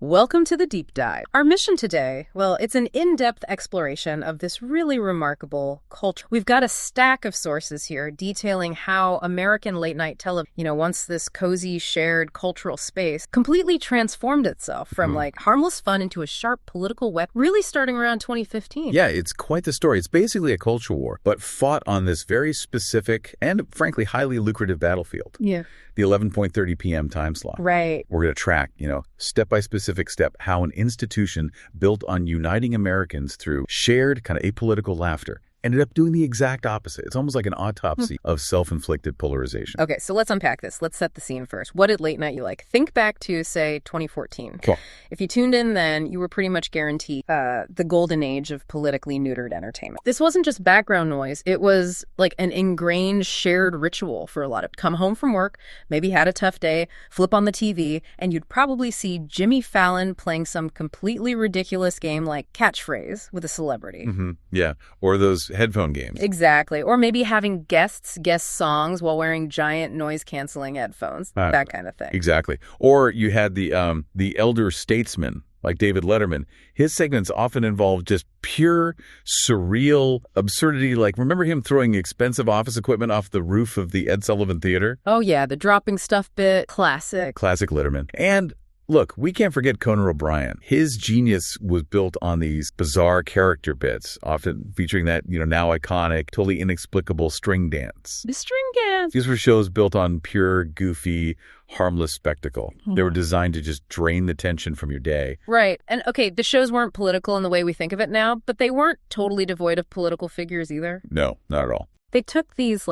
Welcome to the Deep Dive. Our mission today, well, it's an in-depth exploration of this really remarkable culture. We've got a stack of sources here detailing how American late-night television, once this cozy, shared cultural space, completely transformed itself from, harmless fun into a sharp political weapon, really starting around 2015. Yeah, it's quite the story. It's basically a culture war, but fought on this very specific and, frankly, highly lucrative battlefield. Yeah. The 11:30 p.m. time slot. Right. We're going to track, step by specific step, how an institution built on uniting Americans through shared kind of apolitical laughter ended up doing the exact opposite. It's almost like an autopsy of self-inflicted polarization. Okay, so let's unpack this. Let's set the scene first. What did late night you like? Think back to, say, 2014. Cool. If you tuned in then, you were pretty much guaranteed the golden age of politically neutered entertainment. This wasn't just background noise. It was like an ingrained shared ritual for a lot of come home from work, maybe had a tough day, flip on the TV, and you'd probably see Jimmy Fallon playing some completely ridiculous game like Catchphrase with a celebrity. Mm-hmm. Yeah, or those headphone games. Exactly. Or maybe having guests guess songs while wearing giant noise-canceling headphones, that kind of thing. Exactly. Or you had the elder statesman, like David Letterman. His segments often involved just pure, surreal absurdity. Like, remember him throwing expensive office equipment off the roof of the Ed Sullivan Theater? Oh, yeah, the dropping stuff bit. Classic. Classic Letterman. And look, we can't forget Conan O'Brien. His genius was built on these bizarre character bits, often featuring that, now iconic, totally inexplicable string dance. The string dance. These were shows built on pure, goofy, harmless spectacle. They were designed to just drain the tension from your day. Right. And okay, the shows weren't political in the way we think of it now, but they weren't totally devoid of political figures either. No, not at all. They took these,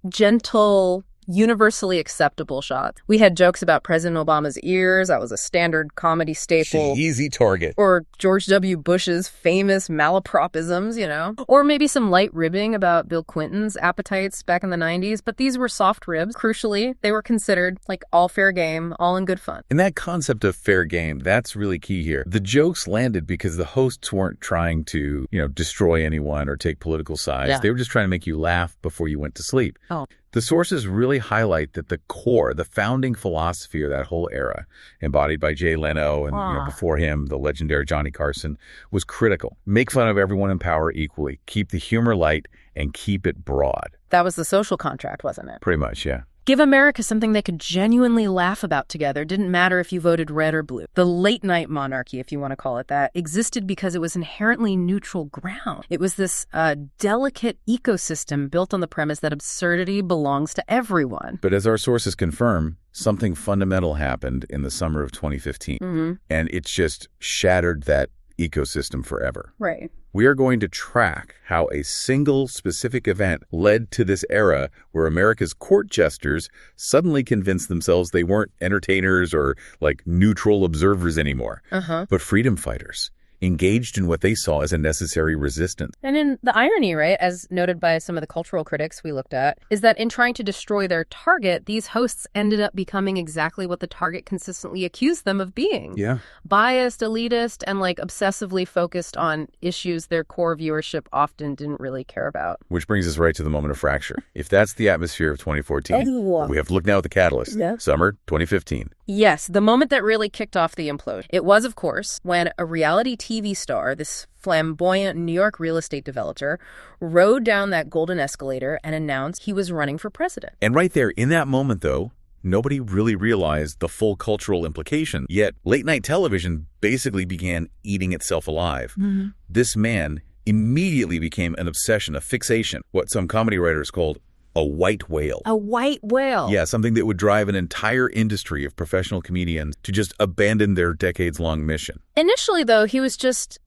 gentle, universally acceptable shots. We had jokes about President Obama's ears. That was a standard comedy staple. Easy target. Or George W. Bush's famous malapropisms, Or maybe some light ribbing about Bill Clinton's appetites back in the 90s. But these were soft ribs. Crucially, they were considered all fair game, all in good fun. And that concept of fair game, that's really key here. The jokes landed because the hosts weren't trying to, destroy anyone or take political sides. Yeah. They were just trying to make you laugh before you went to sleep. Oh. The sources really highlight that the core, the founding philosophy of that whole era, embodied by Jay Leno and before him, the legendary Johnny Carson, was critical. Make fun of everyone in power equally. Keep the humor light and keep it broad. That was the social contract, wasn't it? Pretty much, yeah. Give America something they could genuinely laugh about together. Didn't matter if you voted red or blue. The late-night monarchy, if you want to call it that, existed because it was inherently neutral ground. It was this delicate ecosystem built on the premise that absurdity belongs to everyone. But as our sources confirm, something fundamental happened in the summer of 2015, and it's just shattered that ecosystem forever. Right. We are going to track how a single specific event led to this era where America's court jesters suddenly convinced themselves they weren't entertainers or neutral observers anymore, but freedom fighters, engaged in what they saw as a necessary resistance. And in the irony, right, as noted by some of the cultural critics we looked at, is that in trying to destroy their target, these hosts ended up becoming exactly what the target consistently accused them of being. Yeah. Biased, elitist, and obsessively focused on issues their core viewership often didn't really care about. Which brings us right to the moment of fracture. If that's the atmosphere of 2014, we have to look now at the catalyst. Yeah. Summer 2015. Yes, the moment that really kicked off the implosion. It was, of course, when a reality TV star, this flamboyant New York real estate developer, rode down that golden escalator and announced he was running for president. And right there, in that moment, though, nobody really realized the full cultural implication. Yet late-night television basically began eating itself alive. This man immediately became an obsession, a fixation, what some comedy writers called a white whale. A white whale? Yeah, something that would drive an entire industry of professional comedians to just abandon their decades-long mission. Initially, though, he was just,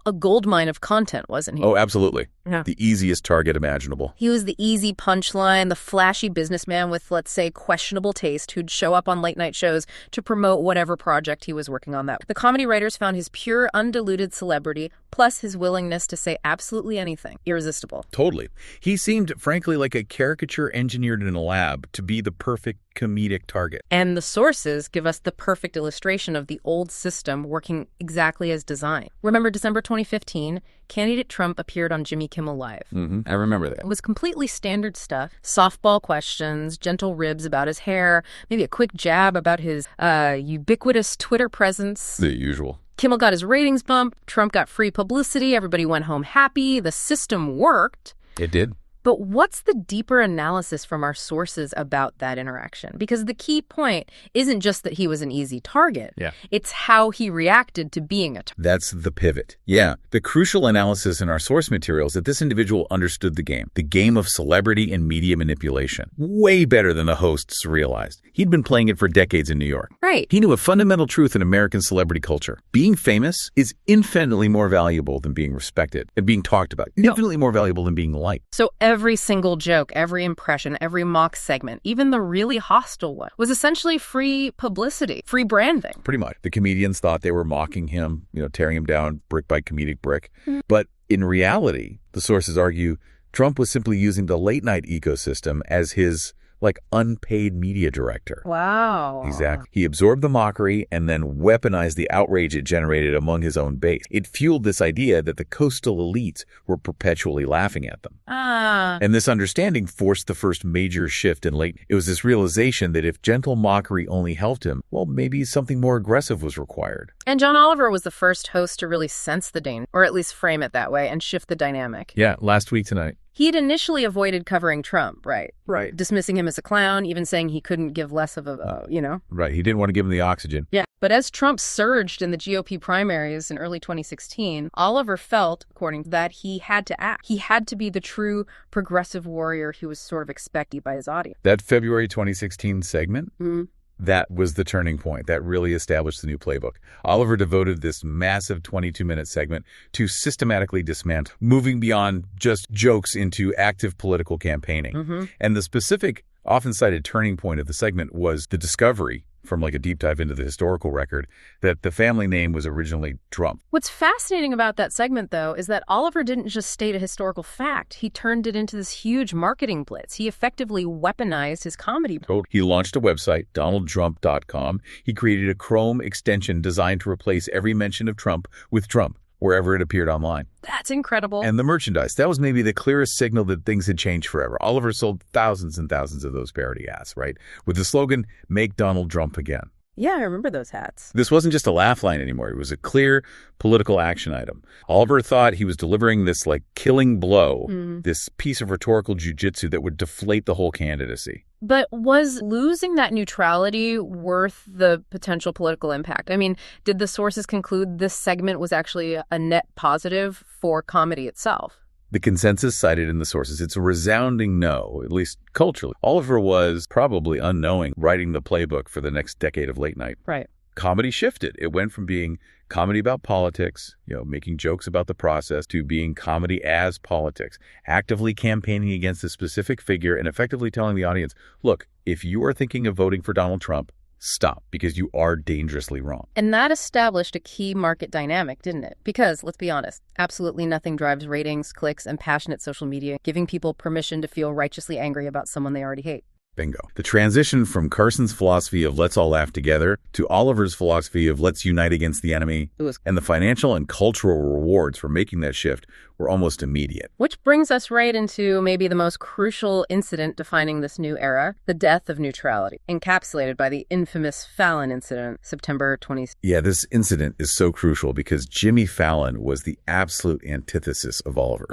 a goldmine of content, wasn't he? Oh, absolutely. Yeah. The easiest target imaginable. He was the easy punchline, the flashy businessman with, let's say, questionable taste who'd show up on late-night shows to promote whatever project he was working on that. The comedy writers found his pure, undiluted celebrity, plus his willingness to say absolutely anything, irresistible. Totally. He seemed, frankly, like a caricature engineered in a lab to be the perfect comedic target. And the sources give us the perfect illustration of the old system working exactly as designed. Remember December 2015? Candidate Trump appeared on Jimmy Kimmel Live. I remember that. It was completely standard stuff. Softball questions, gentle ribs about his hair, maybe a quick jab about his ubiquitous Twitter presence. The usual. Kimmel got his ratings bump. Trump got free publicity. Everybody went home happy. The system worked. It did. But what's the deeper analysis from our sources about that interaction? Because the key point isn't just that he was an easy target. Yeah. It's how he reacted to being a target. That's the pivot. Yeah. The crucial analysis in our source material is that this individual understood the game of celebrity and media manipulation, way better than the hosts realized. He'd been playing it for decades in New York. Right. He knew a fundamental truth in American celebrity culture. Being famous is infinitely more valuable than being respected and being talked about. Infinitely more valuable than being liked. So every single joke, every impression, every mock segment, even the really hostile one, was essentially free publicity, free branding. Pretty much. The comedians thought they were mocking him, tearing him down brick by comedic brick. But in reality, the sources argue Trump was simply using the late night ecosystem as his unpaid media director. Wow. Exactly. He absorbed the mockery and then weaponized the outrage it generated among his own base. It fueled this idea that the coastal elites were perpetually laughing at them. And this understanding forced the first major shift in late. It was this realization that if gentle mockery only helped him, well, maybe something more aggressive was required. And John Oliver was the first host to really sense the danger, or at least frame it that way, and shift the dynamic. Yeah, last week tonight. He had initially avoided covering Trump, right? Right. Dismissing him as a clown, even saying he couldn't give less of Right. He didn't want to give him the oxygen. Yeah. But as Trump surged in the GOP primaries in early 2016, Oliver felt, according to that, he had to act. He had to be the true progressive warrior he was sort of expected by his audience. That February 2016 segment? That was the turning point. That really established the new playbook. Oliver devoted this massive 22-minute segment to systematically dismantle, moving beyond just jokes into active political campaigning. And the specific, often cited turning point of the segment was the discovery from a deep dive into the historical record that the family name was originally Trump. What's fascinating about that segment, though, is that Oliver didn't just state a historical fact. He turned it into this huge marketing blitz. He effectively weaponized his comedy. He launched a website, donaldtrump.com. He created a Chrome extension designed to replace every mention of Trump with Trump wherever it appeared online. That's incredible. And the merchandise. That was maybe the clearest signal that things had changed forever. Oliver sold thousands and thousands of those parody hats, right? With the slogan, "Make Donald Trump Again." Yeah, I remember those hats. This wasn't just a laugh line anymore. It was a clear political action item. Oliver thought he was delivering this killing blow, this piece of rhetorical jujitsu that would deflate the whole candidacy. But was losing that neutrality worth the potential political impact? I mean, did the sources conclude this segment was actually a net positive for comedy itself? The consensus cited in the sources, it's a resounding no, at least culturally. Oliver was probably unknowing writing the playbook for the next decade of late night. Right. Comedy shifted. It went from being comedy about politics, making jokes about the process, to being comedy as politics, actively campaigning against a specific figure and effectively telling the audience, look, if you are thinking of voting for Donald Trump, stop, because you are dangerously wrong. And that established a key market dynamic, didn't it? Because, let's be honest, absolutely nothing drives ratings, clicks, and passionate social media, giving people permission to feel righteously angry about someone they already hate. Bingo. The transition from Carson's philosophy of let's all laugh together to Oliver's philosophy of let's unite against the enemy, and the financial and cultural rewards for making that shift were almost immediate. Which brings us right into maybe the most crucial incident defining this new era, the death of neutrality, encapsulated by the infamous Fallon incident, September 20th. Yeah, this incident is so crucial because Jimmy Fallon was the absolute antithesis of Oliver.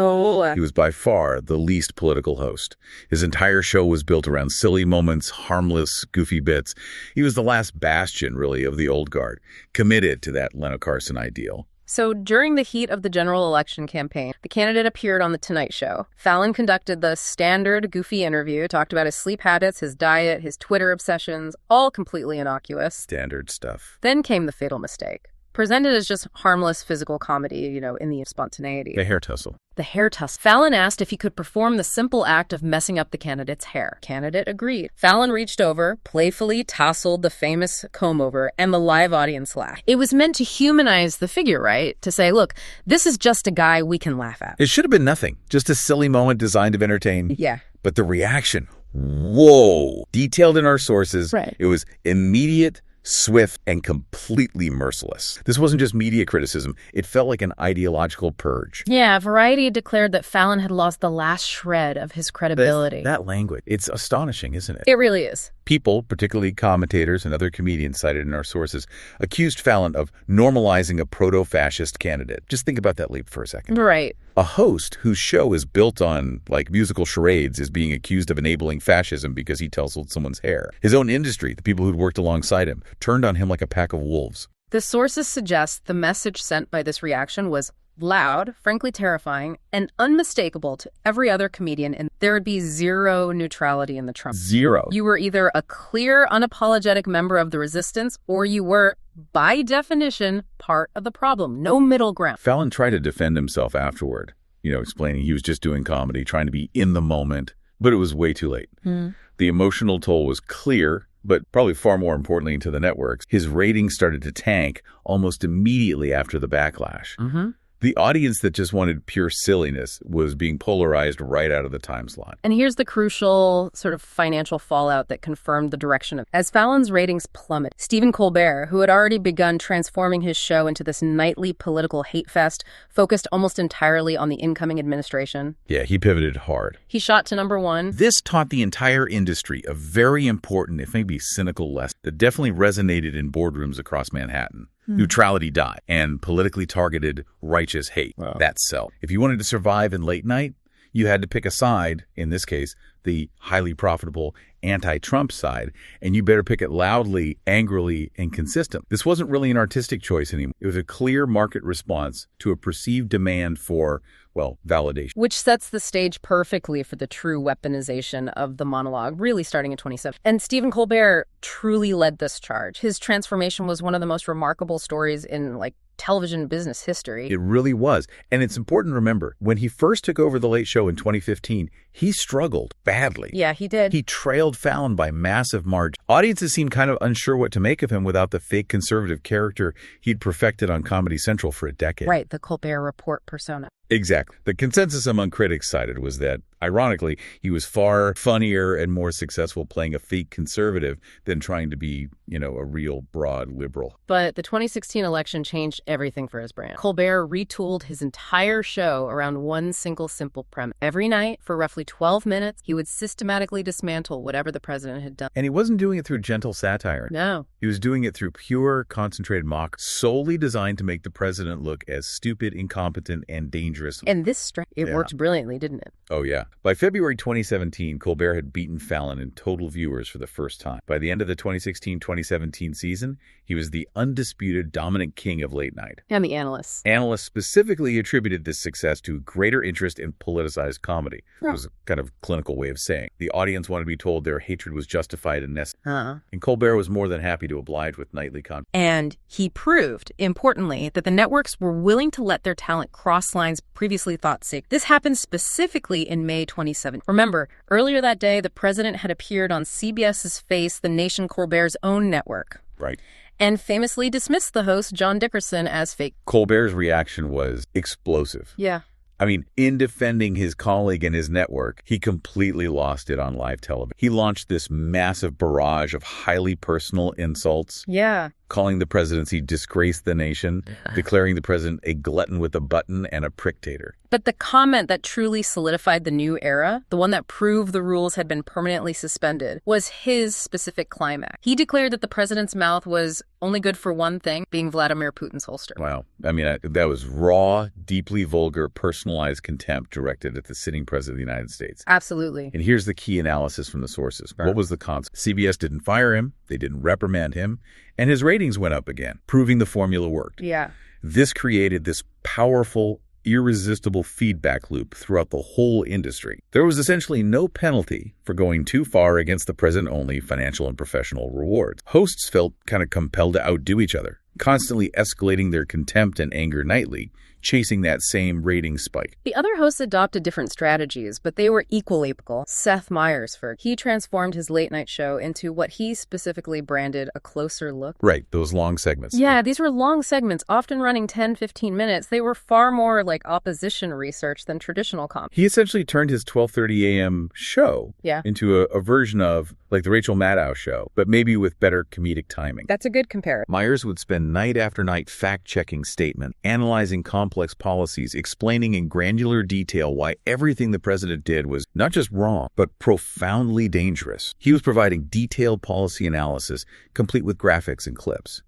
He was by far the least political host. His entire show was built around silly moments, harmless, goofy bits. He was the last bastion, really, of the old guard, committed to that Leno Carson ideal. So during the heat of the general election campaign, the candidate appeared on The Tonight Show. Fallon conducted the standard goofy interview, talked about his sleep habits, his diet, his Twitter obsessions, all completely innocuous. Standard stuff. Then came the fatal mistake. Presented as just harmless physical comedy, in the spontaneity. The hair tussle. The hair tussle. Fallon asked if he could perform the simple act of messing up the candidate's hair. Candidate agreed. Fallon reached over, playfully tousled the famous comb-over, and the live audience laughed. It was meant to humanize the figure, right? To say, look, this is just a guy we can laugh at. It should have been nothing. Just a silly moment designed to entertain. Yeah. But the reaction, whoa. Detailed in our sources. Right. It was immediate, swift, and completely merciless. This wasn't just media criticism. It felt like an ideological purge. Yeah, Variety declared that Fallon had lost the last shred of his credibility. That language, it's astonishing, isn't it? It really is. People, particularly commentators and other comedians cited in our sources, accused Fallon of normalizing a proto-fascist candidate. Just think about that leap for a second. Right. A host whose show is built on, like, musical charades is being accused of enabling fascism because he tousled someone's hair. His own industry, the people who'd worked alongside him, turned on him like a pack of wolves. The sources suggest the message sent by this reaction was loud, frankly terrifying, and unmistakable to every other comedian, and there would be zero neutrality in the Trump. Zero. You were either a clear, unapologetic member of the resistance, or you were, by definition, part of the problem. No middle ground. Fallon tried to defend himself afterward, explaining he was just doing comedy, trying to be in the moment, but it was way too late. The emotional toll was clear, but probably far more importantly to the networks. His ratings started to tank almost immediately after the backlash. The audience that just wanted pure silliness was being polarized right out of the time slot. And here's the crucial sort of financial fallout that confirmed the direction of. As Fallon's ratings plummeted, Stephen Colbert, who had already begun transforming his show into this nightly political hate fest, focused almost entirely on the incoming administration. Yeah, he pivoted hard. He shot to #1. This taught the entire industry a very important, if maybe cynical lesson that definitely resonated in boardrooms across Manhattan. Neutrality died, and politically targeted righteous hate. Wow. That's so. If you wanted to survive in late night, you had to pick a side, in this case, the highly profitable anti-Trump side, and you better pick it loudly, angrily, and consistent. This wasn't really an artistic choice anymore. It was a clear market response to a perceived demand for, validation. Which sets the stage perfectly for the true weaponization of the monologue, really starting in 2017. And Stephen Colbert truly led this charge. His transformation was one of the most remarkable stories in, television business history. It really was. And it's important to remember, when he first took over The Late Show in 2015, he struggled badly. Yeah, he did. He trailed Fallon by massive margin. Audiences seemed kind of unsure what to make of him without the fake conservative character he'd perfected on Comedy Central for a decade. Right, the Colbert Report persona. Exactly. The consensus among critics cited was that, ironically, he was far funnier and more successful playing a fake conservative than trying to be, a real broad liberal. But the 2016 election changed everything for his brand. Colbert retooled his entire show around one single simple premise. Every night, for roughly 12 minutes, he would systematically dismantle whatever the president had done. And he wasn't doing it through gentle satire. No. He was doing it through pure, concentrated mock, solely designed to make the president look as stupid, incompetent, and dangerous. And this worked brilliantly, didn't it? Oh, yeah. By February 2017, Colbert had beaten Fallon in total viewers for the first time. By the end of the 2016-2017 season, he was the undisputed dominant king of late night. And the analysts. Analysts specifically attributed this success to greater interest in politicized comedy. It was a kind of clinical way of saying. The audience wanted to be told their hatred was justified and necessary. And Colbert was more than happy to oblige with nightly content. And he proved, importantly, that the networks were willing to let their talent cross lines previously thought sacred. This happened specifically in May 2017. Remember, earlier that day, the president had appeared on CBS's Face, the nation Colbert's own network. Right. And famously dismissed the host, John Dickerson, as fake. Colbert's reaction was explosive. Yeah. I mean, in defending his colleague and his network, he completely lost it on live television. He launched this massive barrage of highly personal insults. Yeah. Calling the presidency disgraced the nation, declaring the president a glutton with a button and a pricktator. But the comment that truly solidified the new era, the one that proved the rules had been permanently suspended, was his specific climax. He declared that the president's mouth was only good for one thing, being Vladimir Putin's holster. Wow. I mean, that was raw, deeply vulgar, personalized contempt directed at the sitting president of the United States. Absolutely. And here's the key analysis from the sources. What was the consequence? CBS didn't fire him. They didn't reprimand him. And his ratings went up again, proving the formula worked. Yeah. This created this powerful, irresistible feedback loop throughout the whole industry. There was essentially no penalty for going too far against the present-only financial and professional rewards. Hosts felt kind of compelled to outdo each other, constantly escalating their contempt and anger nightly, chasing that same rating spike. The other hosts adopted different strategies, but they were equally epical. Seth Meyers, he transformed his late-night show into what he specifically branded a closer look. Right, those long segments. Yeah, these were long segments, often running 10, 15 minutes. They were far more like opposition research than traditional comedy. He essentially turned his 12:30 a.m. show into a version of like the Rachel Maddow show, but maybe with better comedic timing. That's a good comparison. Meyers would spend night after night fact-checking statements, analyzing complex policies, explaining in granular detail why everything the president did was not just wrong, but profoundly dangerous. He was providing detailed policy analysis, complete with graphics and clips.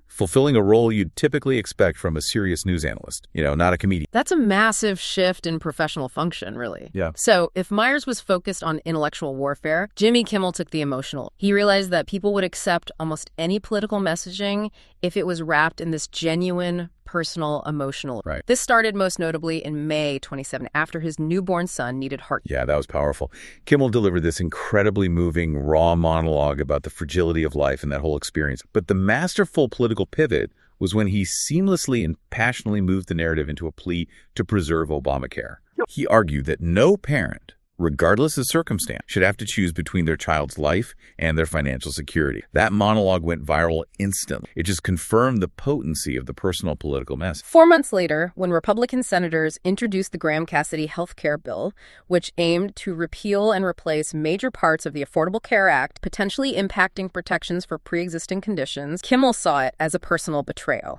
Fulfilling a role you'd typically expect from a serious news analyst, not a comedian. That's a massive shift in professional function, really. Yeah. So if Meyers was focused on intellectual warfare, Jimmy Kimmel took the emotional. He realized that people would accept almost any political messaging if it was wrapped in this genuine, personal, emotional. Right. This started most notably in May 27, after his newborn son needed heart. Yeah, that was powerful. Kimmel delivered this incredibly moving, raw monologue about the fragility of life and that whole experience. But the masterful political pivot was when he seamlessly and passionately moved the narrative into a plea to preserve Obamacare. He argued that no parent, regardless of circumstance, should have to choose between their child's life and their financial security. That monologue went viral instantly. It just confirmed the potency of the personal political message. 4 months later, when Republican senators introduced the Graham-Cassidy health care bill, which aimed to repeal and replace major parts of the Affordable Care Act, potentially impacting protections for pre-existing conditions, Kimmel saw it as a personal betrayal.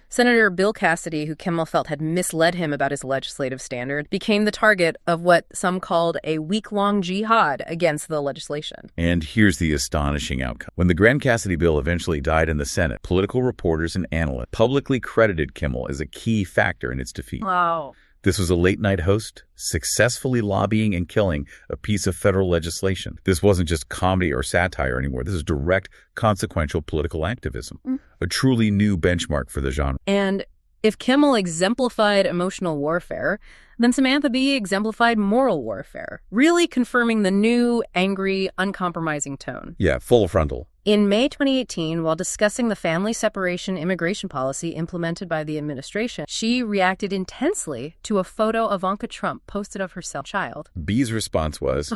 Senator Bill Cassidy, who Kimmel felt had misled him about his legislative standard, became the target of what some called a week-long jihad against the legislation. And here's the astonishing outcome. When the Graham-Cassidy bill eventually died in the Senate, political reporters and analysts publicly credited Kimmel as a key factor in its defeat. Wow. This was a late-night host successfully lobbying and killing a piece of federal legislation. This wasn't just comedy or satire anymore. This is direct, consequential political activism, a truly new benchmark for the genre. And if Kimmel exemplified emotional warfare, then Samantha Bee exemplified moral warfare, really confirming the new, angry, uncompromising tone. Yeah, full frontal. In May 2018, while discussing the family separation immigration policy implemented by the administration, she reacted intensely to a photo Ivanka Trump posted of herself child. Bee's response was,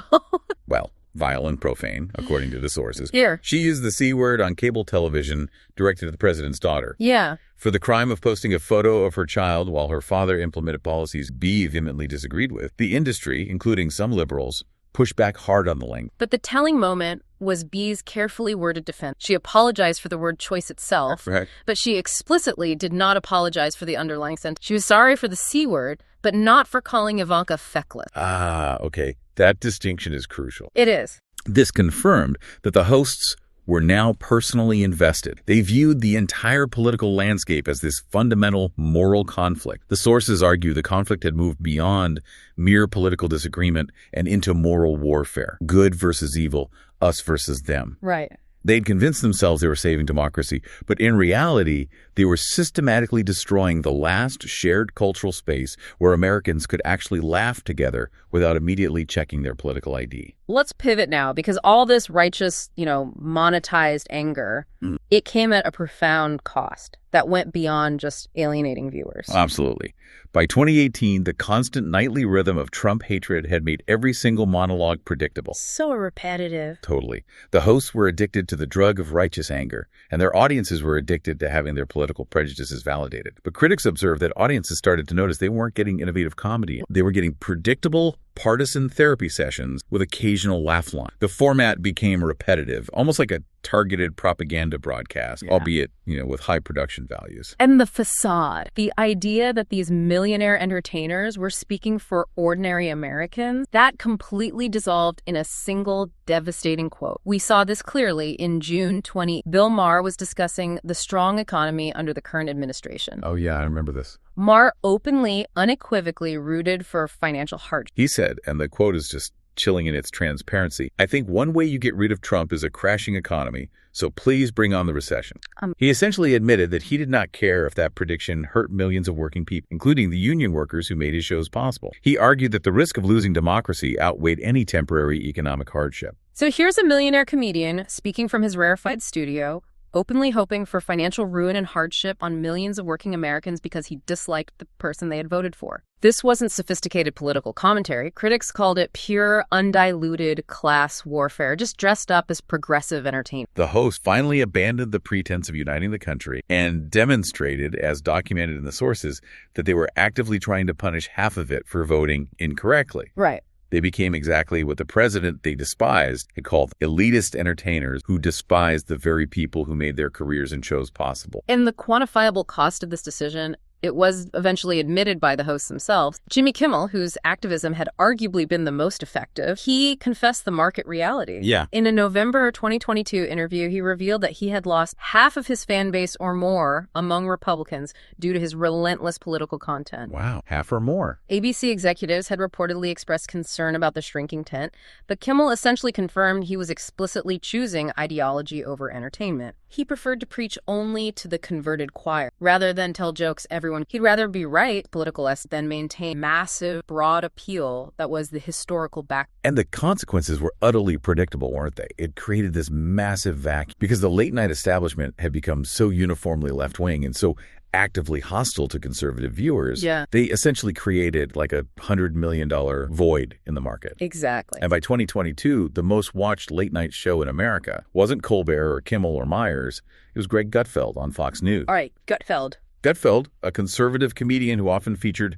well, vile and profane, according to the sources. Here. She used the C word on cable television directed at the president's daughter. Yeah. For the crime of posting a photo of her child while her father implemented policies Bee vehemently disagreed with, the industry, including some liberals, pushed back hard on the language. But the telling moment was Bee's carefully worded defense. She apologized for the word choice itself, but she explicitly did not apologize for the underlying sentence. She was sorry for the C word, but not for calling Ivanka feckless. Ah, okay. That distinction is crucial. It is. This confirmed that the hosts were now personally invested. They viewed the entire political landscape as this fundamental moral conflict. The sources argue the conflict had moved beyond mere political disagreement and into moral warfare. Good versus evil, us versus them. Right. They'd convinced themselves they were saving democracy, but in reality, they were systematically destroying the last shared cultural space where Americans could actually laugh together without immediately checking their political ID. Let's pivot now, because all this righteous, monetized anger, it came at a profound cost that went beyond just alienating viewers. Absolutely. By 2018, the constant nightly rhythm of Trump hatred had made every single monologue predictable. So repetitive. Totally. The hosts were addicted to the drug of righteous anger, and their audiences were addicted to having their political prejudices validated. But critics observed that audiences started to notice they weren't getting innovative comedy. They were getting predictable, partisan therapy sessions with occasional laugh line. The format became repetitive, almost like a targeted propaganda broadcast, albeit, with high production values. And the facade, the idea that these millionaire entertainers were speaking for ordinary Americans, that completely dissolved in a single devastating quote. We saw this clearly in June 20. Bill Maher was discussing the strong economy under the current administration. Oh, yeah, I remember this. Maher openly, unequivocally rooted for financial hardship. He said, and the quote is just chilling in its transparency, "I think one way you get rid of Trump is a crashing economy, so please bring on the recession." He essentially admitted that he did not care if that prediction hurt millions of working people, including the union workers who made his shows possible. He argued that the risk of losing democracy outweighed any temporary economic hardship. So here's a millionaire comedian speaking from his rarefied studio, openly hoping for financial ruin and hardship on millions of working Americans because he disliked the person they had voted for. This wasn't sophisticated political commentary. Critics called it pure, undiluted class warfare, just dressed up as progressive entertainment. The host finally abandoned the pretense of uniting the country and demonstrated, as documented in the sources, that they were actively trying to punish half of it for voting incorrectly. Right. They became exactly what the president they despised had called elitist entertainers who despised the very people who made their careers and shows possible. And the quantifiable cost of this decision, it was eventually admitted by the hosts themselves. Jimmy Kimmel, whose activism had arguably been the most effective, he confessed the market reality. Yeah. In a November 2022 interview, he revealed that he had lost half of his fan base or more among Republicans due to his relentless political content. Wow, half or more. ABC executives had reportedly expressed concern about the shrinking tent, but Kimmel essentially confirmed he was explicitly choosing ideology over entertainment. He preferred to preach only to the converted choir, rather than tell jokes everyone. He'd rather be right, political than maintain massive, broad appeal that was the historical back. And the consequences were utterly predictable, weren't they? It created this massive vacuum because the late-night establishment had become so uniformly left-wing and so actively hostile to conservative viewers. Yeah. They essentially created like $100 million void in the market. Exactly. And by 2022, the most watched late-night show in America wasn't Colbert or Kimmel or Myers. It was Greg Gutfeld on Fox News. All right, Gutfeld. Gutfeld, a conservative comedian who often featured,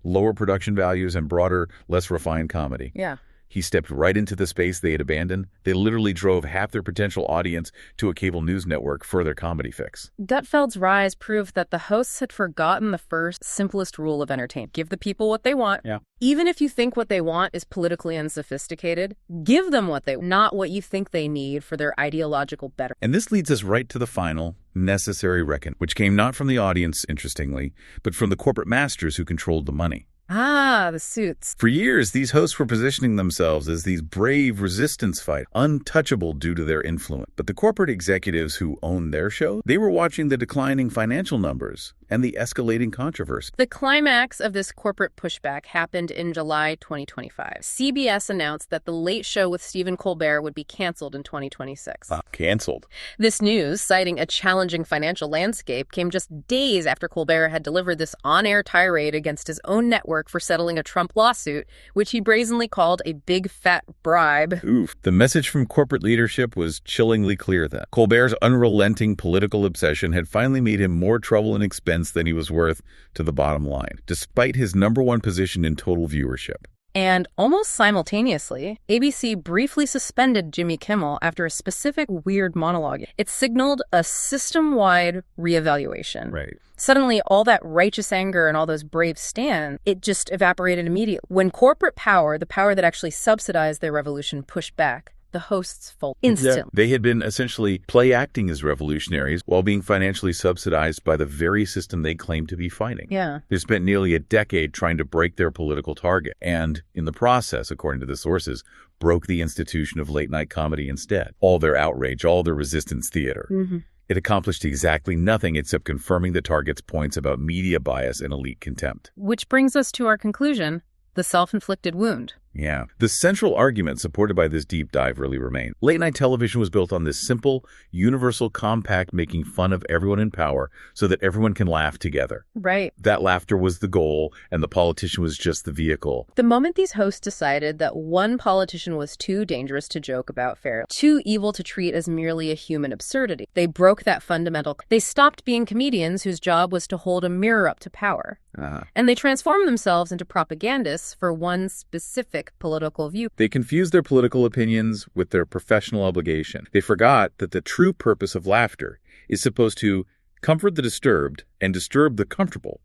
lower production values and broader, less refined comedy. Yeah. He stepped right into the space they had abandoned. They literally drove half their potential audience to a cable news network for their comedy fix. Gutfeld's rise proved that the hosts had forgotten the first, simplest rule of entertainment. Give the people what they want. Yeah. Even if you think what they want is politically unsophisticated, give them what they want, not what you think they need for their ideological betterment. And this leads us right to the final, necessary reckon, which came not from the audience, interestingly, but from the corporate masters who controlled the money. Ah, the suits. For years, these hosts were positioning themselves as these brave resistance fighters, untouchable due to their influence. But the corporate executives who owned their show, they were watching the declining financial numbers and the escalating controversy. The climax of this corporate pushback happened in July 2025. CBS announced that The Late Show with Stephen Colbert would be canceled in 2026. Canceled. This news, citing a challenging financial landscape, came just days after Colbert had delivered this on-air tirade against his own network for settling a Trump lawsuit, which he brazenly called a big fat bribe. Oof. The message from corporate leadership was chillingly clear then. Colbert's unrelenting political obsession had finally made him more trouble and expense than he was worth to the bottom line, despite his #1 position in total viewership. And almost simultaneously, ABC briefly suspended Jimmy Kimmel after a specific weird monologue. It signaled a system-wide reevaluation. Right. Suddenly, all that righteous anger and all those brave stands, it just evaporated immediately. When corporate power, the power that actually subsidized their revolution, pushed back, the hosts folded instantly. Yeah. They had been essentially play acting as revolutionaries while being financially subsidized by the very system they claimed to be fighting. Yeah. They spent nearly a decade trying to break their political target, and in the process, according to the sources, broke the institution of late-night comedy instead. All their outrage, all their resistance theater. Mm-hmm. It accomplished exactly nothing except confirming the target's points about media bias and elite contempt. Which brings us to our conclusion, the self-inflicted wound. Yeah. The central argument supported by this deep dive really remained. Late-night television was built on this simple, universal compact making fun of everyone in power so that everyone can laugh together. Right. That laughter was the goal, and the politician was just the vehicle. The moment these hosts decided that one politician was too dangerous to joke about fairly, too evil to treat as merely a human absurdity, they broke that fundamental. They stopped being comedians whose job was to hold a mirror up to power. And they transformed themselves into propagandists for one specific political view. They confused their political opinions with their professional obligation. They forgot that the true purpose of laughter is supposed to comfort the disturbed and disturb the comfortable.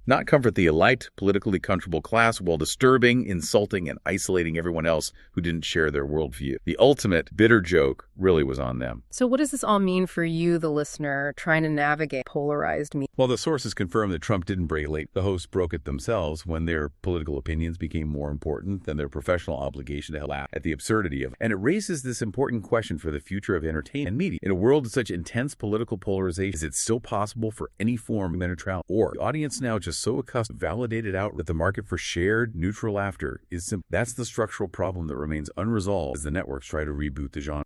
Not comfort the elite, politically comfortable class while disturbing, insulting, and isolating everyone else who didn't share their worldview. The ultimate bitter joke really was on them. So what does this all mean for you, the listener, trying to navigate polarized media? Well, the sources confirm that Trump didn't break late. The hosts broke it themselves when their political opinions became more important than their professional obligation to laugh at the absurdity of it. And it raises this important question for the future of entertainment and media. In a world of such intense political polarization, is it still possible for any form of neutrality? Or the audience now just so accustomed, validated out that the market for shared, neutral laughter is simple. That's the structural problem that remains unresolved as the networks try to reboot the genre.